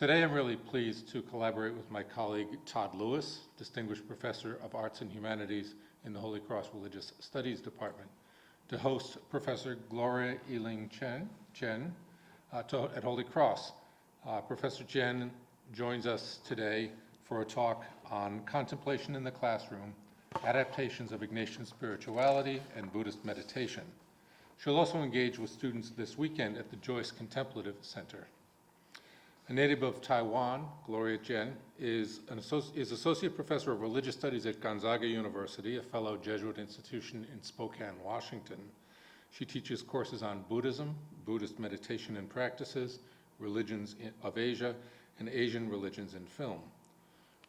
Today I'm really pleased to collaborate with my colleague Todd Lewis, Distinguished Professor of Arts and Humanities in the Holy Cross Religious Studies Department, to host Professor Gloria Chien at Holy Cross. Professor Chien joins us today for a talk on contemplation in the classroom, adaptations of Ignatian spirituality and Buddhist meditation. She'll also engage with students this weekend at the Joyce Contemplative Center. A native of Taiwan, Gloria Chien is Associate Professor of Religious Studies at Gonzaga University, a fellow Jesuit institution in Spokane, Washington. She teaches courses on Buddhism, Buddhist meditation and practices, religions of Asia, and Asian religions in film.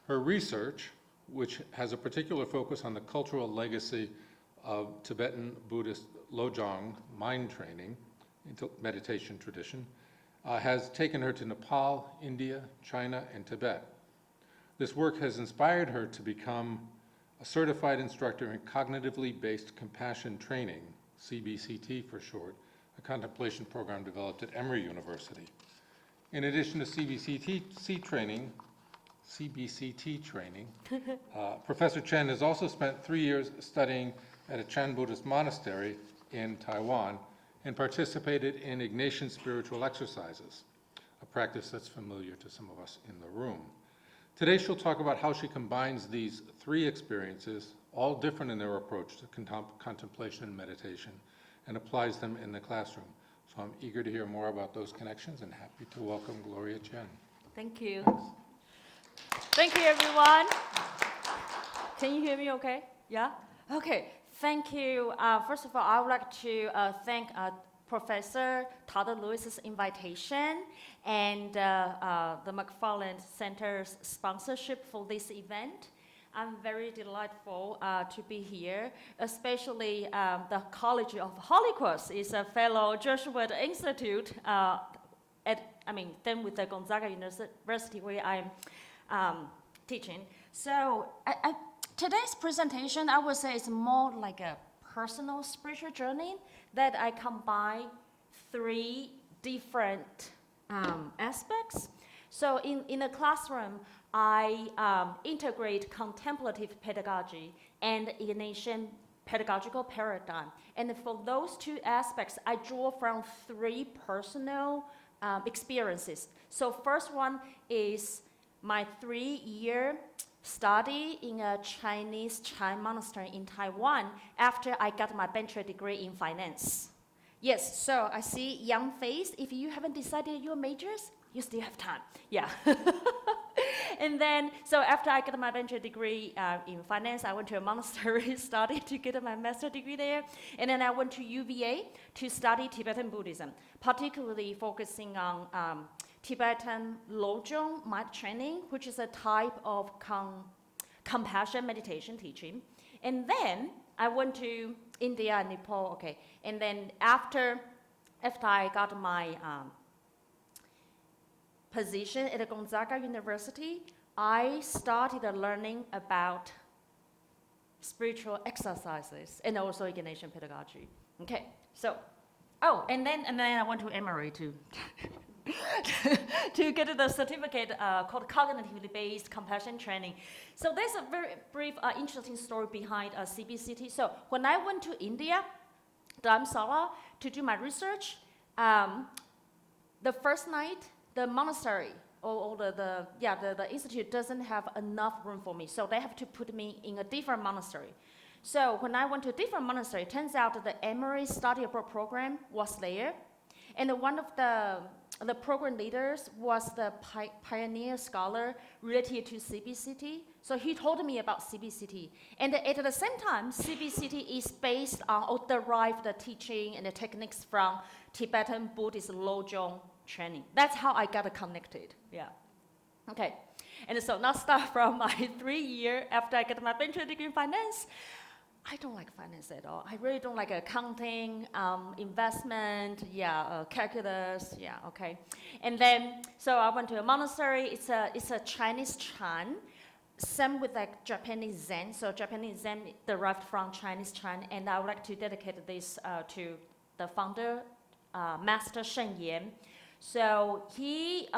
Her research, which has a particular focus on the cultural legacy of Tibetan Buddhist Lojong mind training, meditation tradition, has taken her to Nepal, India, China, and Tibet. This work has inspired her to become a certified instructor in cognitively based compassion training, CBCT for short, a contemplation program developed at Emory University. In addition to CBCT training, Professor Chien has also spent 3 years studying at a Chan Buddhist monastery in Taiwan and participated in Ignatian Spiritual Exercises, a practice that's familiar to some of us in the room. Today she'll talk about how she combines these three experiences, all different in their approach to contemplation and meditation, and applies them in the classroom. So I'm eager to hear more about those connections and happy to welcome Gloria Chien. Thank you. Thanks. Thank you, everyone. Can you hear me okay? Yeah? Okay. Thank you. First of all, I would like to thank Professor Todd Lewis's invitation and the McFarland Center's sponsorship for this event. I'm very delightful to be here, especially the College of Holy Cross is a fellow Jesuit institute then with the Gonzaga University where I'm teaching. So today's presentation, I would say, is more like a personal spiritual journey that I combine three different aspects. So in the classroom, I integrate contemplative pedagogy and Ignatian Pedagogical Paradigm. And for those two aspects, I draw from three personal experiences. So first one is my 3-year study in a Chinese Chan monastery in Taiwan after I got my bachelor degree in finance. Yes, so I see young face. If you haven't decided your majors, you still have time. Yeah. And then, so after I got my bachelor degree in finance, I went to a monastery study to get my master's degree there. And then I went to UVA to study Tibetan Buddhism, particularly focusing on Tibetan Lojong mind training, which is a type of compassion meditation teaching. And then I went to India and Nepal, okay. And then after I got my position at Gonzaga University, I started learning about spiritual exercises and also Ignatian pedagogy. Okay, so, and then I went to Emory to to get the certificate called Cognitively Based Compassion Training. So there's a very brief, interesting story behind CBCT. So when I went to India, Dharamsala, to do my research, the first night, the monastery or the institute doesn't have enough room for me, so they have to put me in a different monastery. So when I went to a different monastery, it turns out that the Emory study abroad program was there, and one of the program leaders was the pioneer scholar related to CBCT. So he told me about CBCT. And at the same time, CBCT is based on or derived the teaching and the techniques from Tibetan Buddhist Lojong training. That's how I got connected. Yeah. Okay. And so now start from my 3-year after I got my bachelor degree in finance. I don't like finance at all. I really don't like accounting, investment, calculus, okay. And then, so I went to a monastery. It's a Chinese Chan, same with like Japanese Zen. So Japanese Zen derived from Chinese Chan, and I would like to dedicate this to the founder, Master Shen Yan. So he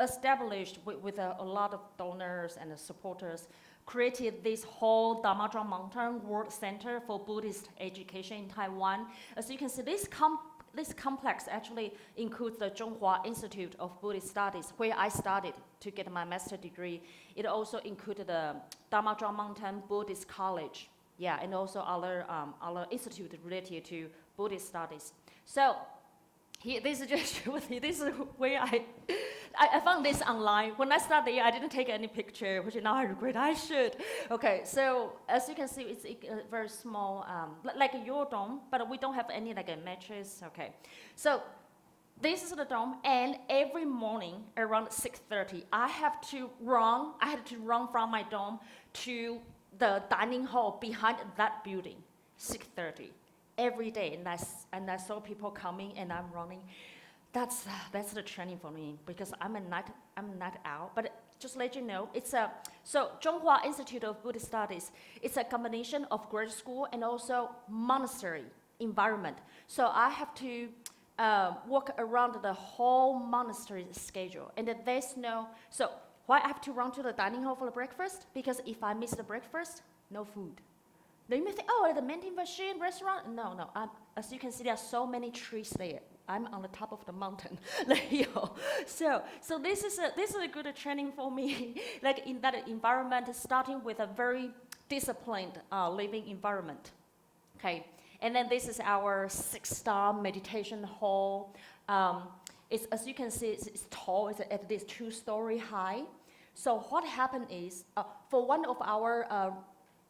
established with a lot of donors and supporters, created this whole Damazhang Mountain World Center for Buddhist Education in Taiwan. As you can see, this complex actually includes the Zhonghua Institute of Buddhist Studies, where I studied to get my master's degree. It also included the Damazhang Mountain Buddhist College, and also other institutes related to Buddhist studies. So this is just this is where I found this online. When I studied, I didn't take any picture, which now I regret I should. Okay, so as you can see, it's a very small, like your dome, but we don't have any like a mattress. Okay, so this is the dome, and every morning around 6:30, I had to run from my dome to the dining hall behind that building. 6:30 every day, and I saw people coming, and I'm running. That's the training for me, because I'm a night owl. But just let you know, so Zhonghua Institute of Buddhist Studies. It's a combination of grade school and also monastery environment. So I have to walk around the whole monastery schedule, and there's no. So why I have to run to the dining hall for the breakfast? Because if I miss the breakfast, no food. Now you may think, oh, the vending machine restaurant. No. As you can see, there are so many trees there. I'm on the top of the mountain, so this is a good training for me, like in that environment, starting with a very disciplined living environment. Okay, and then this is our 6-star meditation hall. It's, as you can see, it's tall. It's at least 2-story high. So what happened is, for one of our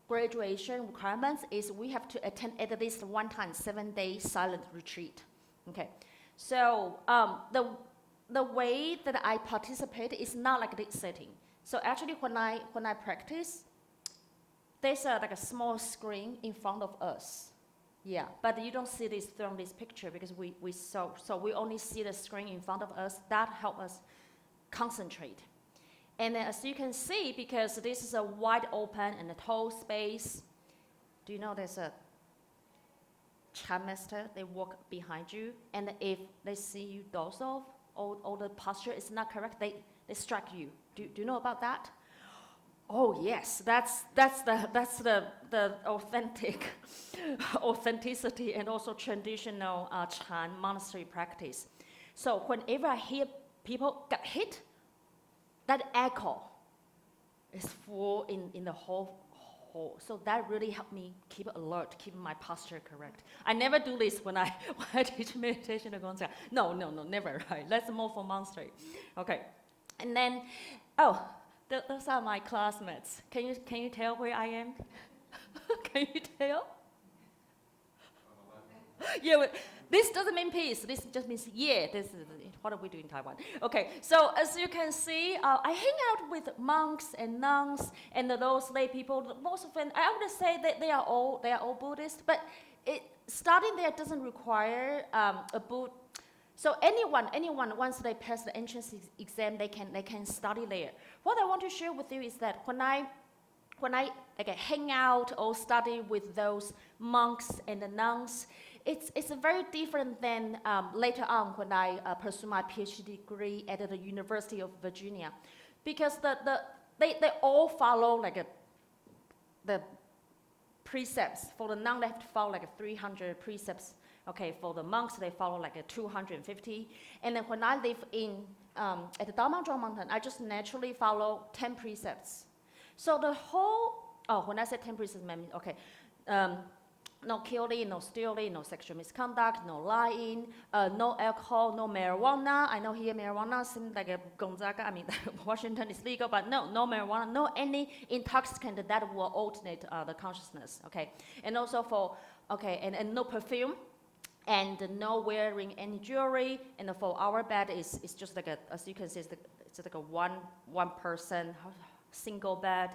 graduation requirements is we have to attend at least one time 7-day silent retreat. Okay, so the way that I participate is not like this setting. So actually, when I practice, there's like a small screen in front of us. Yeah, but you don't see this from this picture because we we only see the screen in front of us. That helps us concentrate. And then as you can see, because this is a wide open and a tall space, do you know there's a Chan master? They walk behind you, and if they see you doze off, or the posture is not correct, they strike you. Do you know about that? Oh yes, that's the authenticity and also traditional Chan monastery practice. So whenever I hear people get hit, that echo is full in the whole hall. So that really helped me keep alert, keep my posture correct. I never do this when I teach meditation at Gonzaga. No, never, right? That's more for monastery. Okay, and then, those are my classmates. Can you tell where I am? Can you tell? Yeah, but this doesn't mean peace. This just means, this is what we do in Taiwan. Okay, so as you can see, I hang out with monks and nuns and those lay people. Most of them, I would say that they are all Buddhist, but studying there doesn't require a Buddhist. So anyone, once they pass the entrance exam, they can study there. What I want to share with you is that when I hang out or study with those monks and the nuns, it's very different than later on when I pursue my PhD degree at the University of Virginia, because they all follow the precepts. For the nun, they have to follow 300 precepts. Okay, for the monks, they follow 250. And then when I live at the Damazhang Mountain, I just naturally follow 10 precepts. So the whole, when I say 10 precepts, I mean, okay, no killing, no stealing, no sexual misconduct, no lying, no alcohol, no marijuana. I know here marijuana seems like a Gonzaga, Washington is legal, but no marijuana, no any intoxicant that will alternate the consciousness, okay? And also and no perfume, and no wearing any jewelry, and for our bed is just as you can see, it's like a one person single bed,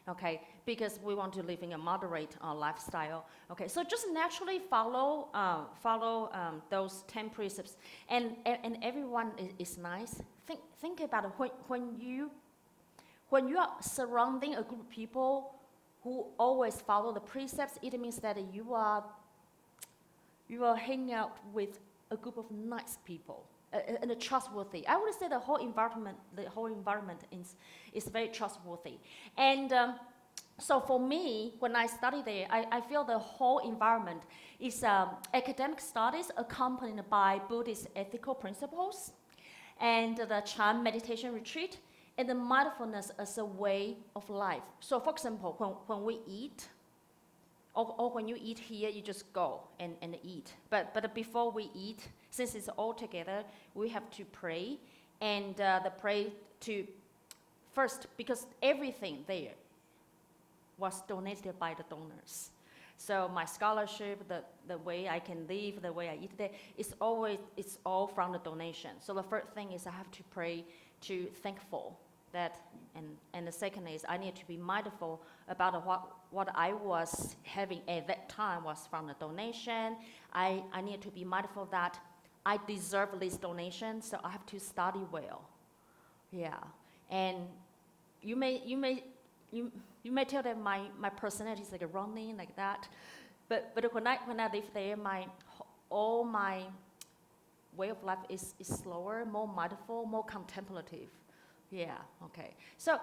okay, because we want to live in a moderate lifestyle, okay. So just naturally follow those 10 precepts, and everyone is nice. Think about it. When you are surrounding a group of people who always follow the precepts, it means that you are hanging out with a group of nice people. and trustworthy. I would say the whole environment is very trustworthy. And so for me, when I study there, I feel the whole environment is academic studies accompanied by Buddhist ethical principles, and the Chan meditation retreat, and the mindfulness as a way of life. So for example, when we eat, or when you eat here, you just go and eat. But before we eat, since it's all together, we have to pray, and the pray to first, because everything there was donated by the donors. So my scholarship, the way I can live, the way I eat there, it's all from the donation. So the first thing is I have to pray to thankful that, and the second is I need to be mindful about what I was having at that time was from the donation. I need to be mindful that I deserve this donation, so I have to study well. Yeah, and you may tell that my personality is like running like that, but when I live there, all my way of life is slower, more mindful, more contemplative. Yeah, okay. So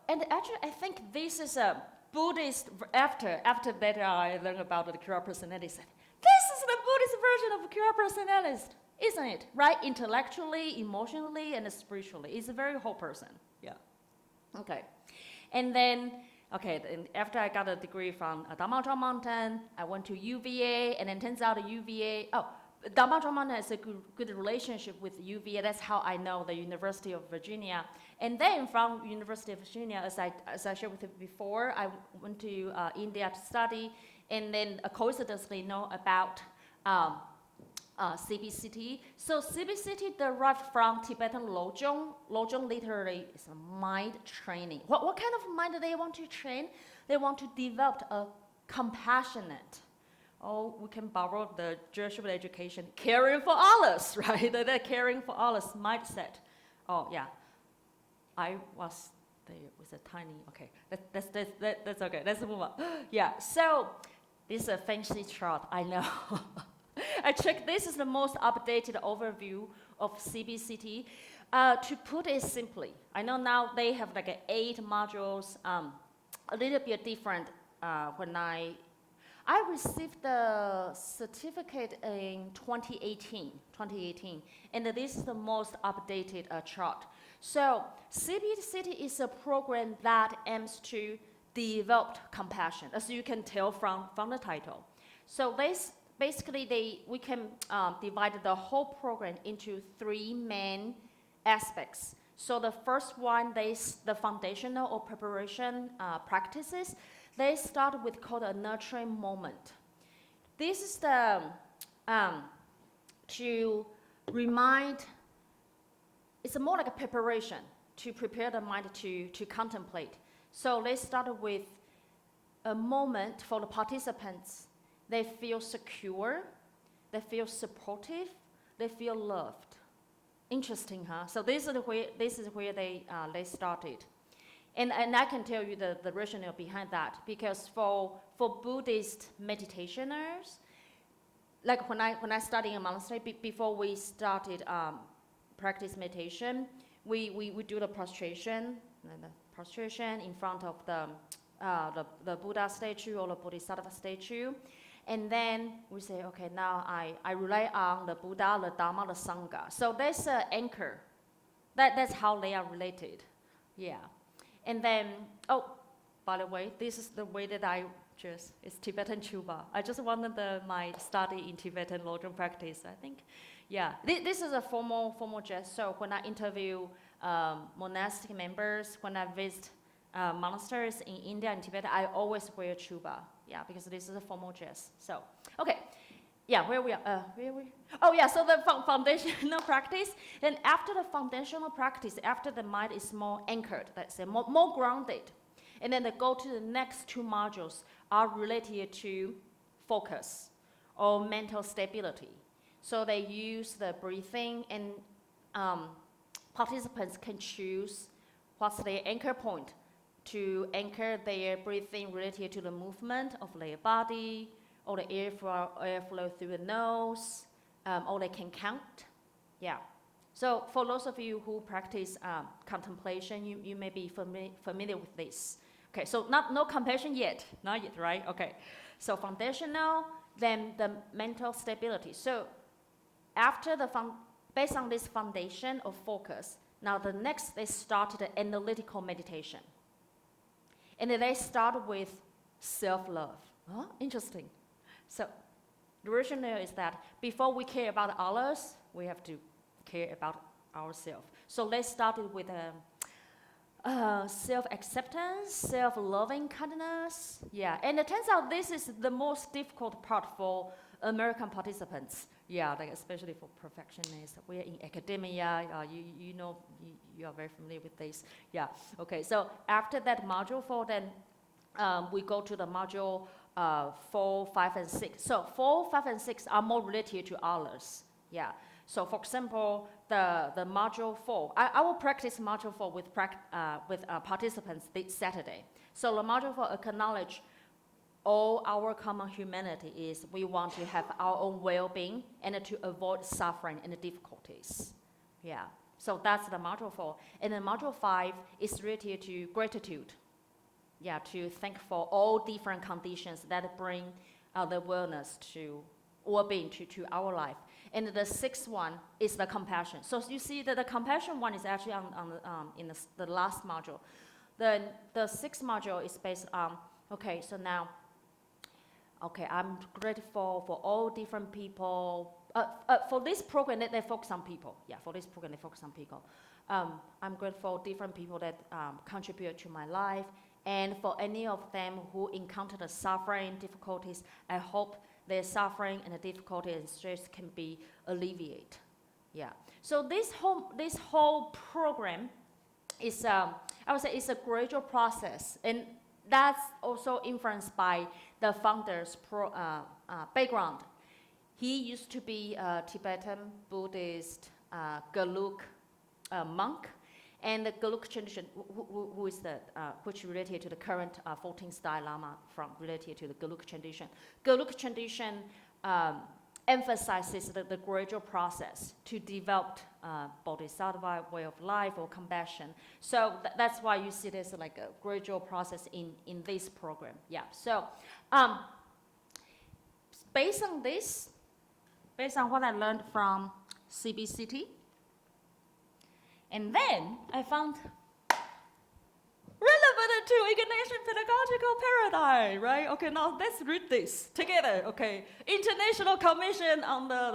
and actually I think this is a Buddhist, after that I learned about the pure personality. This is the Buddhist version of pure personality, isn't it? Right? Intellectually, emotionally, and spiritually. It's a very whole person. Yeah. Okay. And then, after I got a degree from Damazhong Mountain, I went to UVA, and then turns out the UVA, Damazhong Mountain has a good relationship with UVA. That's how I know the University of Virginia. And then from University of Virginia, as I shared with you before, I went to India to study, and then coincidentally know about CBCT. So CBCT derived from Tibetan Lojong. Lojong literally is a mind training. What kind of mind do they want to train? They want to develop a compassionate, we can borrow the Jesuit education, caring for others, right? The caring for others mindset. Oh, yeah. I was there with a tiny, okay. That's okay. Let's move on. Yeah, so this is a fancy chart, I know. I checked, this is the most updated overview of CBCT. To put it simply, I know now they have like 8 modules, a little bit different when I received the certificate in 2018, and this is the most updated chart. So CBCT is a program that aims to develop compassion, as you can tell from the title. So we can divide the whole program into 3 main aspects. So the first one, the foundational or preparation practices. They start with called a nurturing moment. This is the to remind. It's more like a preparation to prepare the mind to contemplate. So they start with a moment for the participants. They feel secure, they feel supportive, they feel loved. Interesting, huh? So this is where they started. And I can tell you the rationale behind that, because for Buddhist meditationers, like when I studied in a monastery, before we started practice meditation, we do the prostration in front of the Buddha statue or the Bodhisattva statue, and then we say, okay, now I rely on the Buddha, the Dharma, the Sangha. So there's an anchor. That's how they are related. Yeah. And then, by the way, this is the way that it's Tibetan Chuba. I just wanted my study in Tibetan Lojong practice, I think. Yeah, this is a formal dress. So when I interview monastic members, when I visit monasteries in India and Tibet, I always wear chuba. Yeah, because this is a formal dress. So, okay. Yeah, where we are? Oh, yeah, so the foundational practice. Then after the foundational practice, after the mind is more anchored, let's say, more grounded, and then they go to the next 2 modules are related to focus or mental stability. So they use the breathing, and participants can choose what's their anchor point to anchor their breathing related to the movement of their body, or the airflow through the nose, or they can count. Yeah. So for those of you who practice contemplation, you may be familiar with this. Okay, so no compassion yet, not yet, right? Okay, so foundational, then the mental stability. So after based on this foundation of focus, now the next they start the analytical meditation. And then they start with self-love. Huh? Interesting. So the rationale is that before we care about others, we have to care about ourselves. So they started with self-acceptance, self-loving kindness. Yeah, and it turns out this is the most difficult part for American participants. Yeah, like especially for perfectionists. We are in academia. You are very familiar with this. Yeah. Okay. So after that module 4, then we go to the module 4, 5, and 6. So 4, 5, and 6 are more related to others. Yeah. So for example, the module 4, I will practice module 4 with participants this Saturday. So the module 4 acknowledge all our common humanity is we want to have our own well-being and to avoid suffering and difficulties. Yeah. So that's the module 4. And then module 5 is related to gratitude. Yeah, to thank for all different conditions that bring the wellness to well-being to our life. And the 6th one is the compassion. So you see that the compassion one is actually in the last module. Then the 6th module is based on, okay, so now, okay, I'm grateful for all different people. For this program, they focus on people. Yeah, for this program, they focus on people. I'm grateful for different people that contribute to my life. And for any of them who encounter the suffering, difficulties, I hope their suffering and the difficulty and stress can be alleviated. Yeah. So this whole program is, I would say, it's a gradual process, and that's also influenced by the founder's background. He used to be a Tibetan Buddhist Gelug monk, and the Gelug tradition, who is which related to the current 14th Dalai Lama, related to the Gelug tradition. Gelug tradition emphasizes the gradual process to develop bodhisattva way of life or compassion. So that's why you see this like a gradual process in this program. Yeah. So based on what I learned from CBCT, and then I found relevant to Ignatian Pedagogical Paradigm, right? Okay, now let's read this together, okay? International Commission on the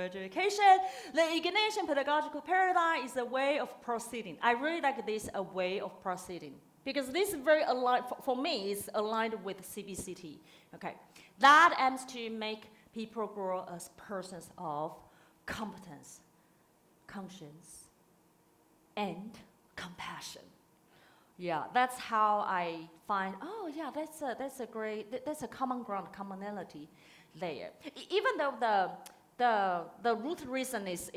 Education. The Ignatian Pedagogical Paradigm is a way of proceeding. I really like this, a way of proceeding, because this is very aligned, for me, it's aligned with CBCT, okay? That aims to make people grow as persons of competence, conscience, and compassion. Yeah, that's how I find, oh yeah, that's a common ground, commonality there. Even though the root reason is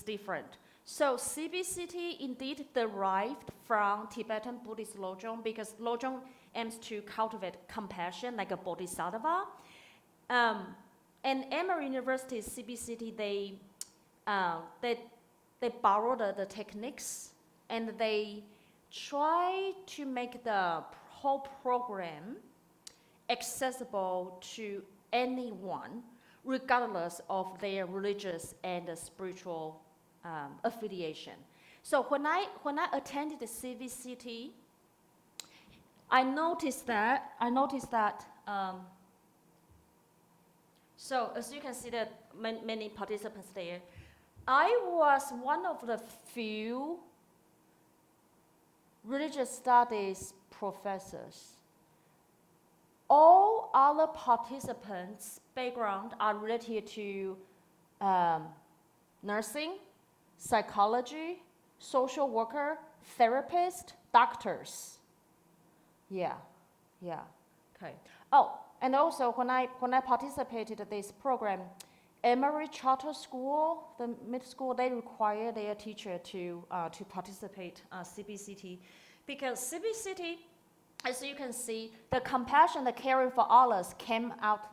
different. So CBCT indeed derived from Tibetan Buddhist Lojong, because Lojong aims to cultivate compassion like a bodhisattva. And Emory University, CBCT, they borrow the techniques, and they try to make the whole program accessible to anyone, regardless of their religious and spiritual affiliation. So when I attended the CBCT, I noticed that. So as you can see, that many participants there. I was one of the few religious studies professors. All other participants' background are related to nursing, psychology, social worker, therapist, doctors. Yeah, okay. Oh, and also when I participated in this program, Emory Charter School, the mid school, they require their teacher to participate CBCT, because CBCT, as you can see, the compassion, the caring for others came out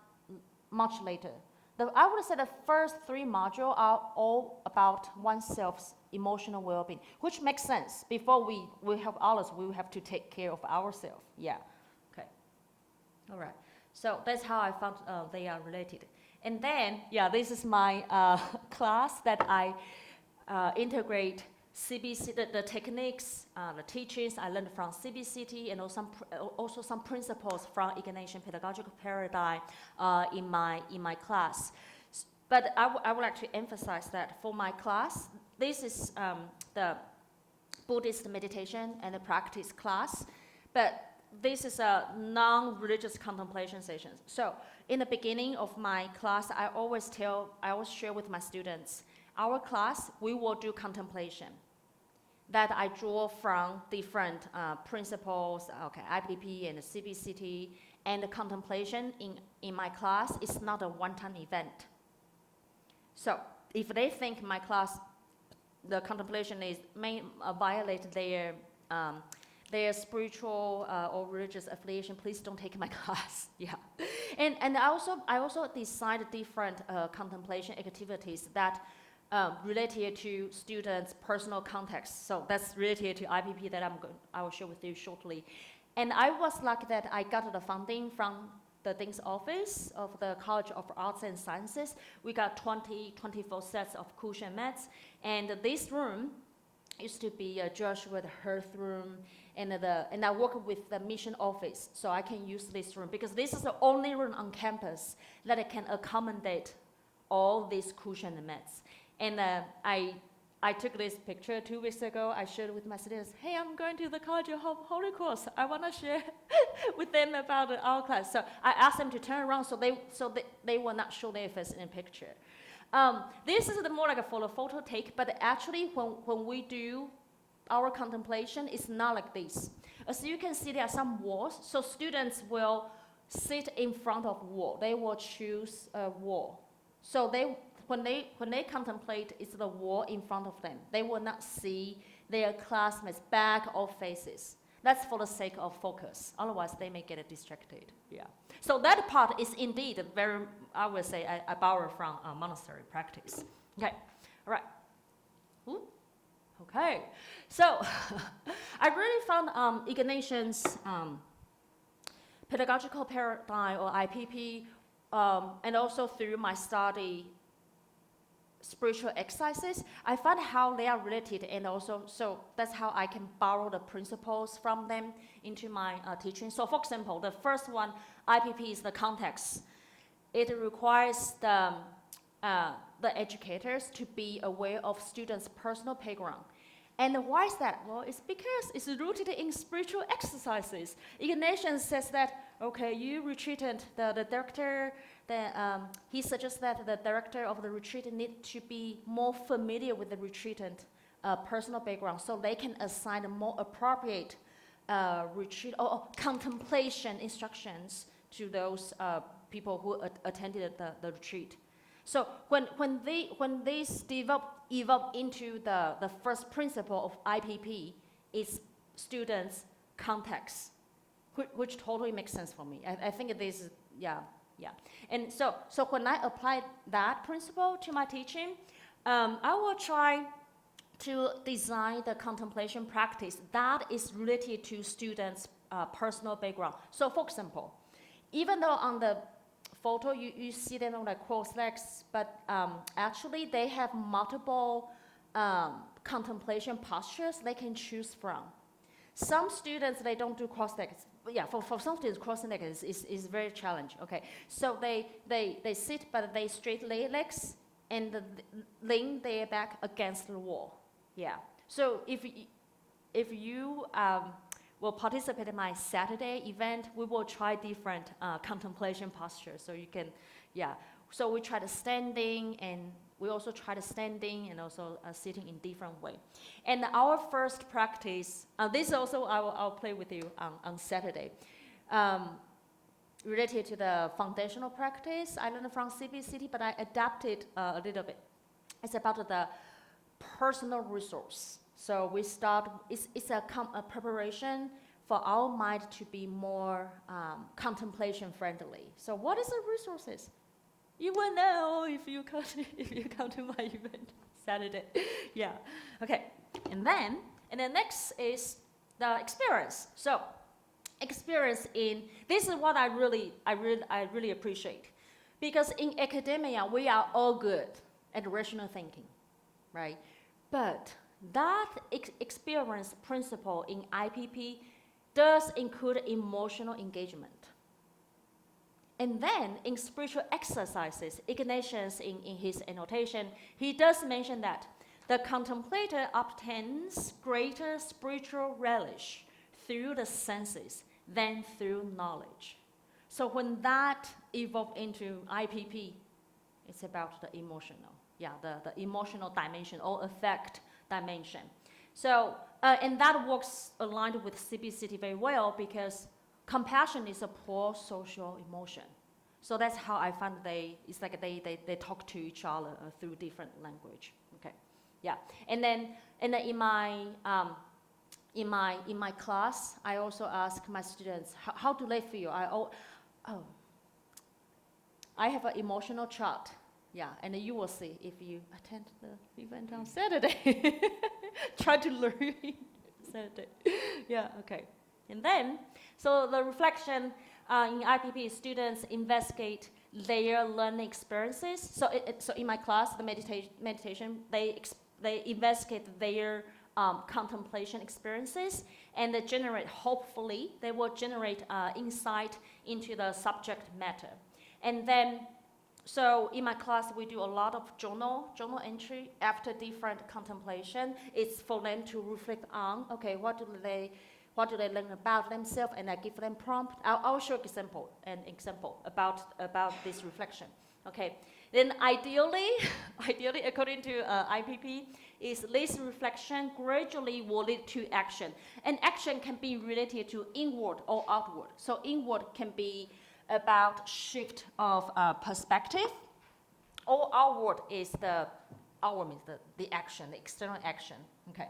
much later. I would say the first 3 modules are all about oneself's emotional well-being, which makes sense. Before we help others, we have to take care of ourselves. Yeah. Okay. All right. So that's how I found they are related. And then, yeah, this is my class that I integrate CBC, the techniques, the teachings I learned from CBCT, and also some principles from Ignatian Pedagogical Paradigm in my class. But I would like to emphasize that for my class, this is the Buddhist meditation and the practice class, but this is a non-religious contemplation session. So in the beginning of my class, I always share with my students, our class, we will do contemplation that I draw from different principles, okay, IPP and the CBCT, and the contemplation in my class is not a one-time event. So if they think my class, the contemplation may violate their spiritual or religious affiliation, please don't take my class. Yeah, and I also decide different contemplation activities that related to students' personal context. So that's related to IPP that I will share with you shortly. And I was lucky that I got the funding from the Dean's Office of the College of Arts and Sciences. We got 24 sets of cushion mats, and this room used to be a Joshua the Hearth room, and I work with the mission office, so I can use this room because this is the only room on campus that can accommodate all these cushion mats. And I took this picture 2 weeks ago. I shared with my students, hey, I'm going to the College of Holy Cross. I want to share with them about our class. So I asked them to turn around so they will not show their face in a picture. This is more like a photo take, but actually when we do our contemplation, it's not like this. As you can see, there are some walls, so students will sit in front of wall. They will choose a wall. So when they contemplate, it's the wall in front of them. They will not see their classmates' back or faces. That's for the sake of focus. Otherwise, they may get distracted. Yeah. So that part is indeed very, I would say, I borrow from monastery practice. Okay. All right. Ooh. Okay. So I really found Ignatian's pedagogical paradigm, or IPP, and also through my study spiritual exercises, I found how they are related, and also so that's how I can borrow the principles from them into my teaching. So for example, the first one, IPP, is the context. It requires the educators to be aware of students' personal background. And why is that? Well, it's because it's rooted in spiritual exercises. Ignatian says that, okay, you retreatant, the director, he suggests that the director of the retreat need to be more familiar with the retreatant personal background, so they can assign a more appropriate retreat or contemplation instructions to those people who attended the retreat. So when this evolved into the first principle of IPP, is students' context, which totally makes sense for me. I think this is, yeah. And so when I apply that principle to my teaching, I will try to design the contemplation practice that is related to students' personal background. So for example, even though on the photo you see them on like cross legs, but actually they have multiple contemplation postures they can choose from. Some students, they don't do cross legs. Yeah, for some students, crossing legs is very challenging. Okay, so they sit, but they straight legs and lean their back against the wall. Yeah. So if you will participate in my Saturday event, we will try different contemplation postures. So you can, yeah. So we try the standing, and we also try the standing and also sitting in different way. And our first practice, this also I'll play with you on Saturday, related to the foundational practice I learned from CBCT, but I adapted a little bit. It's about the personal resource. So we start, it's a preparation for our mind to be more contemplation friendly. So what is the resources? You will know if you come to my event Saturday. Yeah. Okay. And then next is the experience. So experience in this is what I really appreciate, because in academia we are all good at rational thinking, right? But that experience principle in IPP does include emotional engagement. And then in spiritual exercises, Ignatius in his annotation, he does mention that the contemplator obtains greater spiritual relish through the senses than through knowledge. So when that evolved into IPP, it's about the emotional, the emotional dimension or affect dimension. So, and that works aligned with CBCT very well, because compassion is a poor social emotion. So that's how I find they talk to each other through different language. Okay, yeah. And then in my class, I also ask my students how do they feel. I have an emotional chart. Yeah, and you will see if you attend the event on Saturday. Try to learn Saturday. Yeah, okay. And then, so the reflection in IPP, students investigate their learning experiences. So in my class, the meditation, they investigate their contemplation experiences, and hopefully, they will generate insight into the subject matter. And then, so in my class, we do a lot of journal entry after different contemplation. It's for them to reflect on, okay, what do they learn about themselves, and I give them prompt. I'll show an example about this reflection. Okay, then ideally, according to IPP, is this reflection gradually will lead to action, and action can be related to inward or outward. So inward can be about shift of perspective, or outward is the action, the external action. Okay.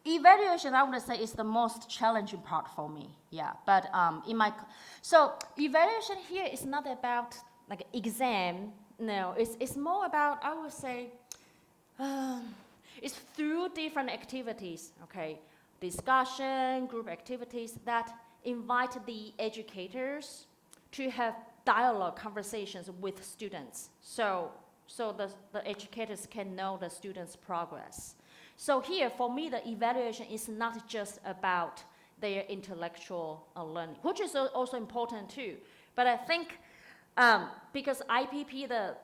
Evaluation, I would say, is the most challenging part for me. Yeah, but so evaluation here is not about like exam. No, it's more about, I would say, it's through different activities. Okay, discussion, group activities that invite the educators to have dialogue conversations with students. So the educators can know the students' progress. So here, for me, the evaluation is not just about their intellectual learning, which is also important too. But I think because IPP, the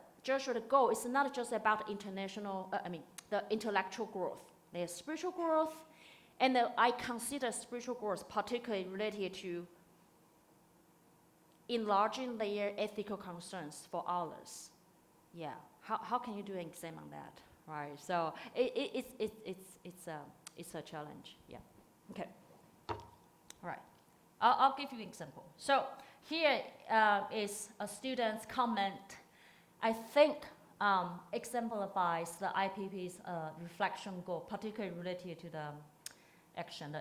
goal is not just about the intellectual growth. There's spiritual growth, and I consider spiritual growth particularly related to enlarging their ethical concerns for others. Yeah, how can you do an exam on that? Right, so it's a challenge. Yeah, okay. All right, I'll give you an example. So here is a student's comment. I think exemplifies the IPP's reflection goal, particularly related to the action,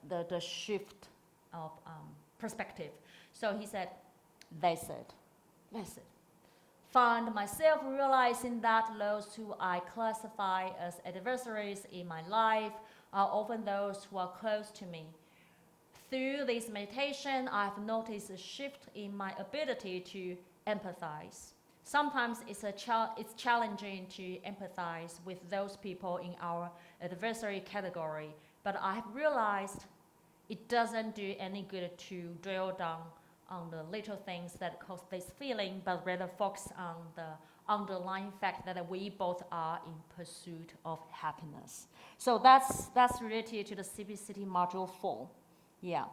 the shift of perspective. So he said, they said. Find myself realizing that those who I classify as adversaries in my life are often those who are close to me. Through this meditation, I've noticed a shift in my ability to empathize. Sometimes it's challenging to empathize with those people in our adversary category, but I've realized it doesn't do any good to drill down on the little things that cause this feeling, but rather focus on the underlying fact that we both are in pursuit of happiness. So that's related to the CBCT Module 4. Yeah.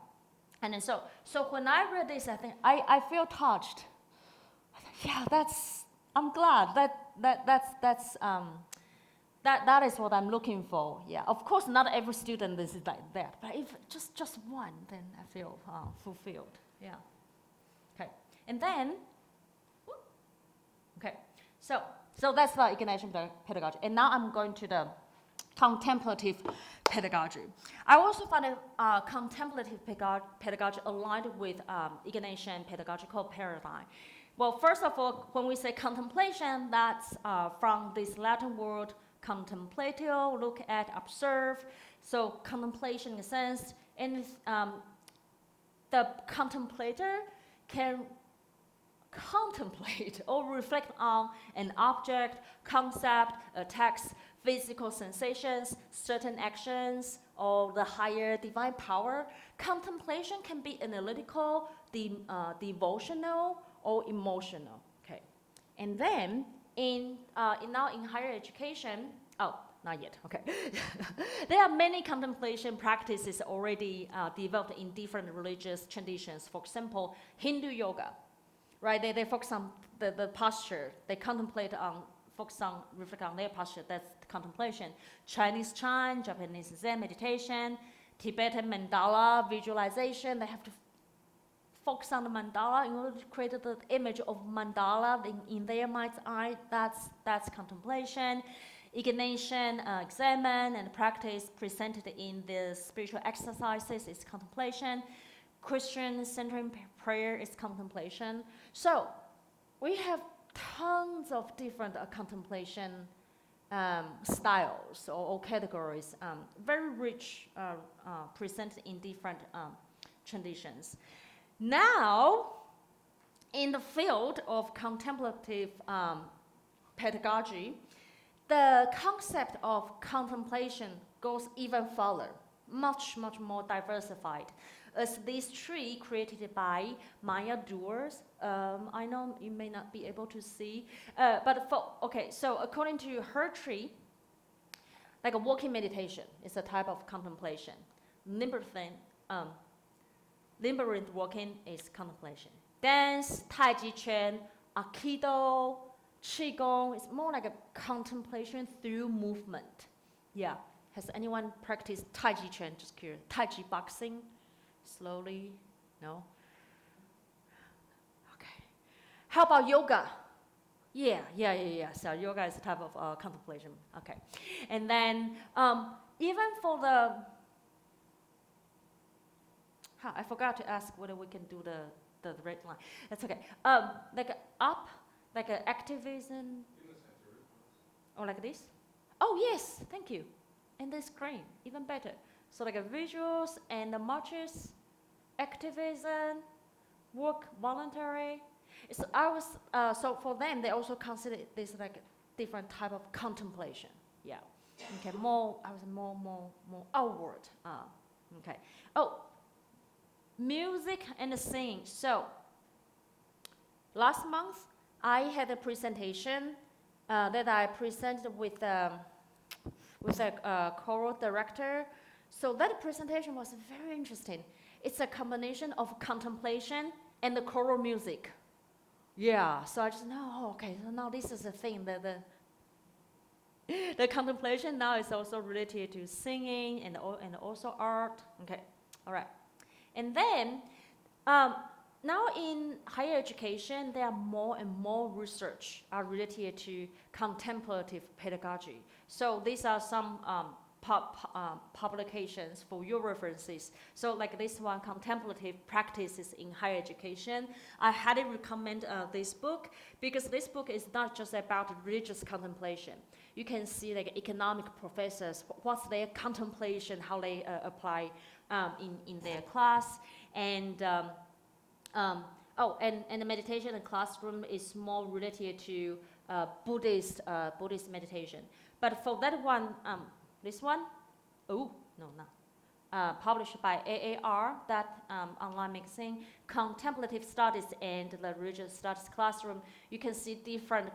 And then so when I read this, I think I feel touched. Yeah, I'm glad that is what I'm looking for. Yeah, of course, not every student is like that, but if just one, then I feel fulfilled. Yeah. Okay, and then, okay, so that's the Ignatian pedagogy, and now I'm going to the contemplative pedagogy. I also find contemplative pedagogy aligned with Ignatian Pedagogical Paradigm. Well, first of all, when we say contemplation, that's from this Latin word contemplatio, look at, observe. So contemplation in a sense, and the contemplator can contemplate or reflect on an object, concept, a text, physical sensations, certain actions, or the higher divine power. Contemplation can be analytical, devotional, or emotional. Okay, and then now in higher education, not yet. Okay, there are many contemplation practices already developed in different religious traditions. For example, Hindu yoga, right? They focus on the posture. They focus on reflect on their posture. That's contemplation. Chinese Chan, Japanese Zen meditation, Tibetan mandala visualization. They have to focus on the mandala in order to create the image of mandala in their mind's eye. That's contemplation. Ignatian examine and practice presented in the spiritual exercises is contemplation. Christian centering prayer is contemplation. So we have tons of different contemplation styles or categories, very rich, presented in different traditions. Now, in the field of contemplative pedagogy, the concept of contemplation goes even further, much more diversified. As this tree created by Maya doers, I know you may not be able to see, so according to her tree, like a walking meditation is a type of contemplation. Labyrinth walking is contemplation. Dance, Tai Chi Chuan, Aikido, Qigong is more like a contemplation through movement. Yeah. Has anyone practiced Tai Chi Chuan? Just curious. Tai Chi boxing? Slowly? No? Okay. How about yoga? Yeah. So yoga is a type of contemplation. Okay. And then even for the... I forgot to ask whether we can do the red line. That's okay. Like activism. Or like this? Oh, yes. Thank you. And the screen, even better. So like visuals and the marches, activism, work, voluntary. So for them, they also consider this like a different type of contemplation. Yeah. Okay. More outward. Okay. Oh, music and singing. So last month, I had a presentation that I presented with a choral director. So that presentation was very interesting. It's a combination of contemplation and the choral music. Yeah, so I just know, okay, so now this is the thing, the contemplation now is also related to singing and also art. Okay, all right. And then, now in higher education, there are more and more research related to contemplative pedagogy. So these are some publications for your references. So like this one, Contemplative Practices in Higher Education. I highly recommend this book because this book is not just about religious contemplation. You can see like economic professors, what's their contemplation, how they apply in their class. And and the meditation in the classroom is more related to Buddhist meditation. But for that one, this one, published by AAR, that online magazine, Contemplative Studies and the Religious Studies Classroom, you can see different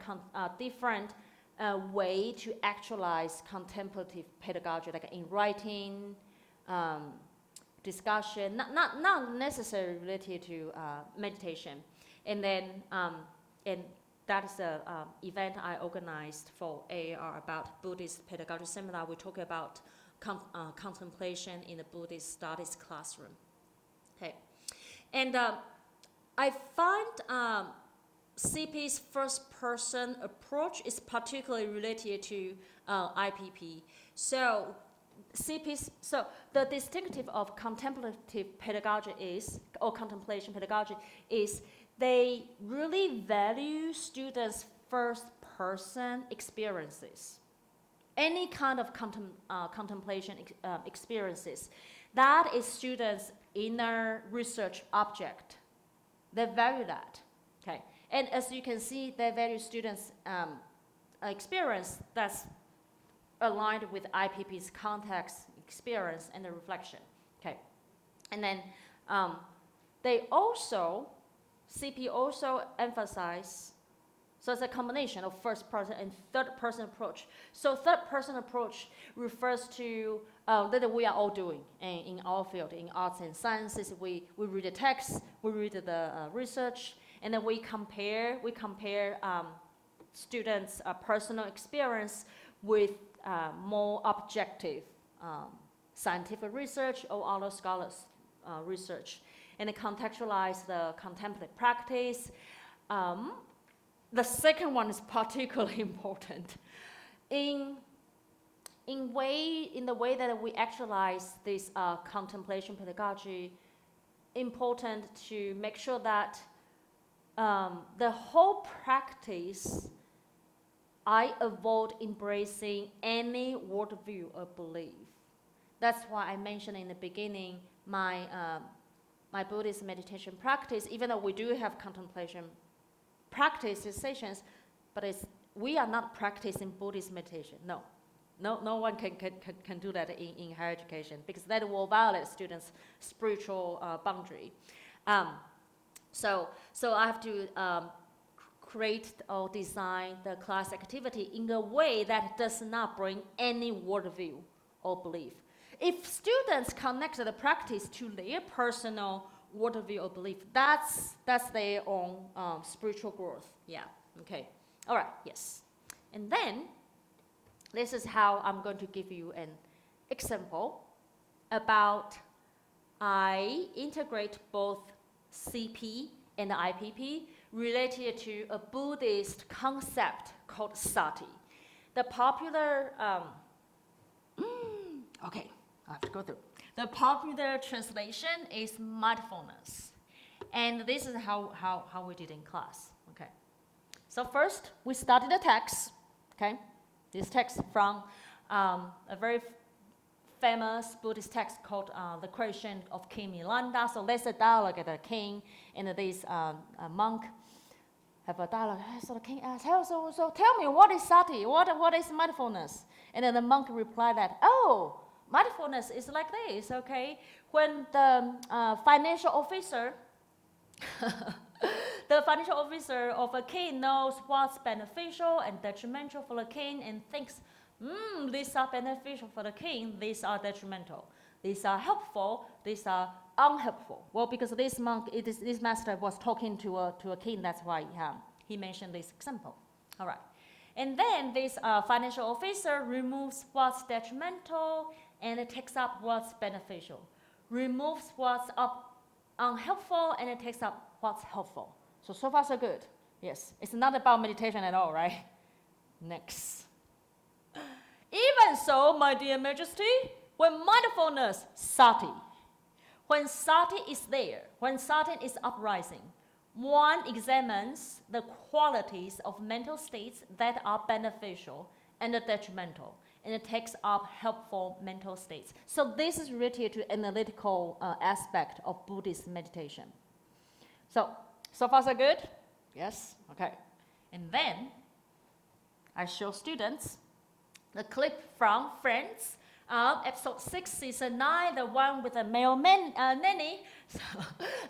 way to actualize contemplative pedagogy, like in writing, discussion, not necessarily related to meditation. And then, and that is an event I organized for AAR about Buddhist pedagogy seminar. We talk about contemplation in the Buddhist studies classroom. Okay, and I find CP's first-person approach is particularly related to IPP. So the distinctive of contemplative pedagogy is, or contemplation pedagogy is, they really value students' first-person experiences. Any kind of contemplation experiences, that is students' inner research object. They value that, okay? And as you can see, they value students' experience that's aligned with IPP's context, experience, and the reflection, okay? And then they also, CP also emphasize, so it's a combination of first person and third person approach. So third person approach refers to that we are all doing in our field, in arts and sciences. We read the text, we read the research, and then we compare students' personal experience with more objective scientific research or other scholars' research, and then contextualize the contemplative practice. The second one is particularly important. In the way that we actualize this contemplation pedagogy, important to make sure that the whole practice, I avoid embracing any worldview or belief. That's why I mentioned in the beginning my Buddhist meditation practice, even though we do have contemplation practice sessions, but we are not practicing Buddhist meditation. No one can do that in higher education, because that will violate students' spiritual boundary. So I have to create or design the class activity in a way that does not bring any worldview or belief. If students connect the practice to their personal worldview or belief, that's their own spiritual growth. Yeah, okay. All right, yes. And then, this is how I'm going to give you an example about I integrate both CP and IPP related to a Buddhist concept called sati. The popular, okay, I have to go through. The popular translation is mindfulness. And this is how we did in class, okay? So first, we studied the text, okay? This text from a very famous Buddhist text called The Creation of King Milanda. So there's a dialogue at the king and this monk have a dialogue. So the king asks, so tell me, what is sati? What is mindfulness? And then the monk replied that, oh, mindfulness is like this, okay? When the financial officer, the financial officer of a king knows what's beneficial and detrimental for the king and thinks, these are beneficial for the king, these are detrimental. These are helpful, these are unhelpful. Well, because this monk, this master was talking to a king, that's why he mentioned this example. All right. And then this financial officer removes what's detrimental and it takes up what's beneficial. Removes what's unhelpful and it takes up what's helpful. So far so good. Yes, it's not about meditation at all, right? Next. Even so, my dear Majesty, when mindfulness, sati, when sati is there, when sati is uprising, one examines the qualities of mental states that are beneficial and detrimental, and it takes up helpful mental states. So this is related to analytical aspect of Buddhist meditation. So far so good? Yes? Okay. And then I show students the clip from Friends, episode 6, season 9, the one with the male nanny. So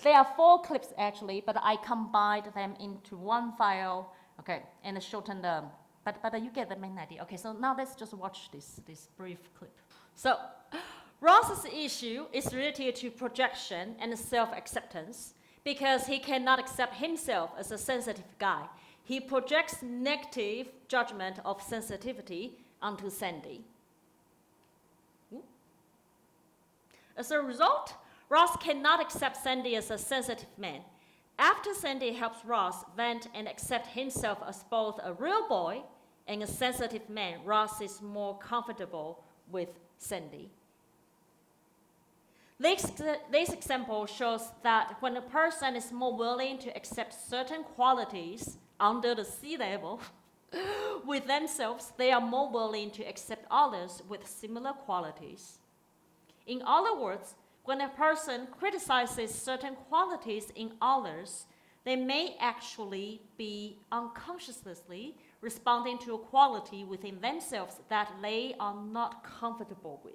there are 4 clips actually, but I combined them into one file, okay, and shortened them. But you get the main idea. Okay, so now let's just watch this brief clip. So Ross's issue is related to projection and self-acceptance because he cannot accept himself as a sensitive guy. He projects negative judgment of sensitivity onto Sandy. As a result, Ross cannot accept Sandy as a sensitive man. After Sandy helps Ross vent and accept himself as both a real boy and a sensitive man, Ross is more comfortable with Sandy. This example shows that when a person is more willing to accept certain qualities under the sea level with themselves, they are more willing to accept others with similar qualities. In other words, when a person criticizes certain qualities in others, they may actually be unconsciously responding to a quality within themselves that they are not comfortable with.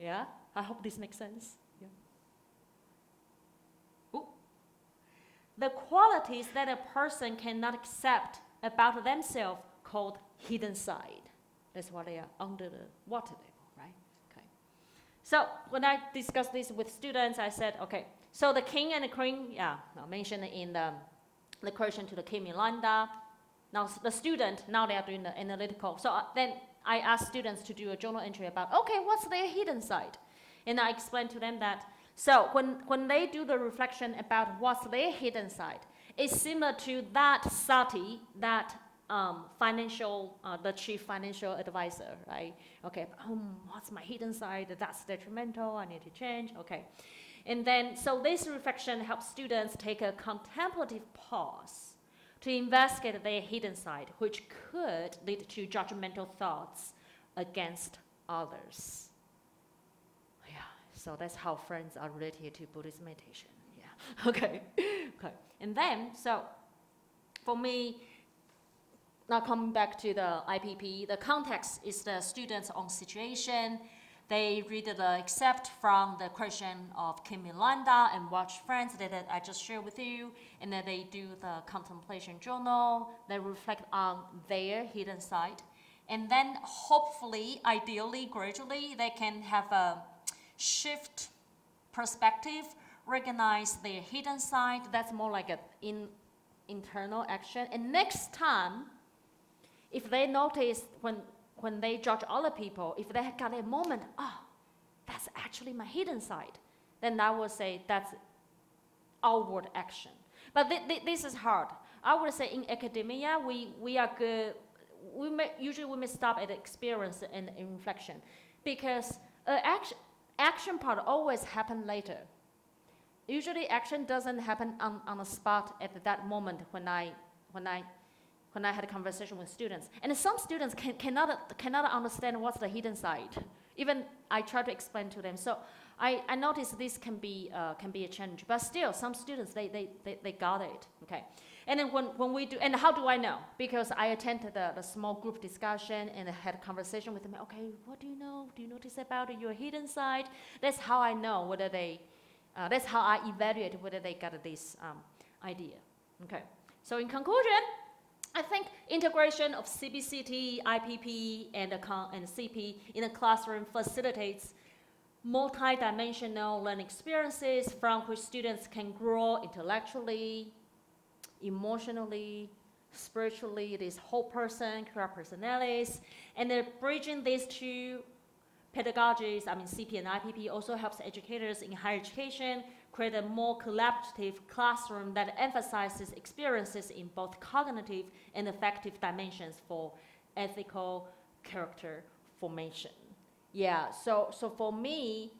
Yeah? I hope this makes sense. Yeah. Ooh. The qualities that a person cannot accept about themselves called hidden side. That's why they are under the water level, right? Okay. So when I discussed this with students, I said, okay, so the king and the queen, mentioned in the question to the Kim Yolanda. Now the student, now they are doing the analytical. So then I asked students to do a journal entry about, okay, what's their hidden side? And I explained to them that, so when they do the reflection about what's their hidden side, it's similar to that sati, that the chief financial advisor, right? Okay, what's my hidden side? That's detrimental, I need to change, okay. And then, so this reflection helps students take a contemplative pause to investigate their hidden side, which could lead to judgmental thoughts against others. Yeah, so that's how friends are related to Buddhist meditation. Yeah, okay. And then, so for me, now coming back to the IPP, the context is the students' own situation. They read the excerpt from the question of Kim Yolanda and watch friends that I just shared with you, and then they do the contemplation journal. They reflect on their hidden side, and then hopefully, ideally, gradually, they can have a shift perspective, recognize their hidden side. That's more like an internal action. And next time, if they notice when they judge other people, if they got a moment, that's actually my hidden side, then I would say that's outward action. But this is hard. I would say in academia, we are good. Usually we may stop at experience and reflection, because action part always happen later. Usually action doesn't happen on the spot at that moment when I had a conversation with students. And some students cannot understand what's the hidden side. Even I try to explain to them. So I noticed this can be a challenge. But still, some students, they got it, okay? And then when we do, and how do I know? Because I attended the small group discussion and I had a conversation with them. Okay, what do you know? Do you notice about your hidden side? That's how I know whether that's how I evaluate whether they got this idea, okay? So in conclusion, I think integration of CBCT, IPP, and CP in a classroom facilitates multi-dimensional learning experiences from which students can grow intellectually, emotionally, spiritually, this whole person, clear personalities, and then bridging these two pedagogies, CP and IPP, also helps educators in higher education create a more collaborative classroom that emphasizes experiences in both cognitive and affective dimensions for ethical character formation. Yeah, so for me,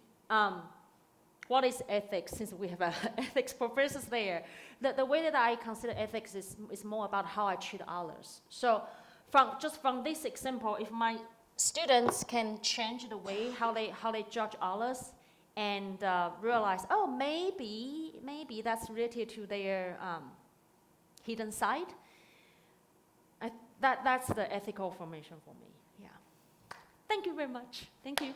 what is ethics? Since we have ethics professors there, the way that I consider ethics is more about how I treat others. So from this example, if my students can change the way how they judge others, and realize, maybe that's related to their hidden side. That's the ethical formation for me. Yeah. Thank you very much. Thank you.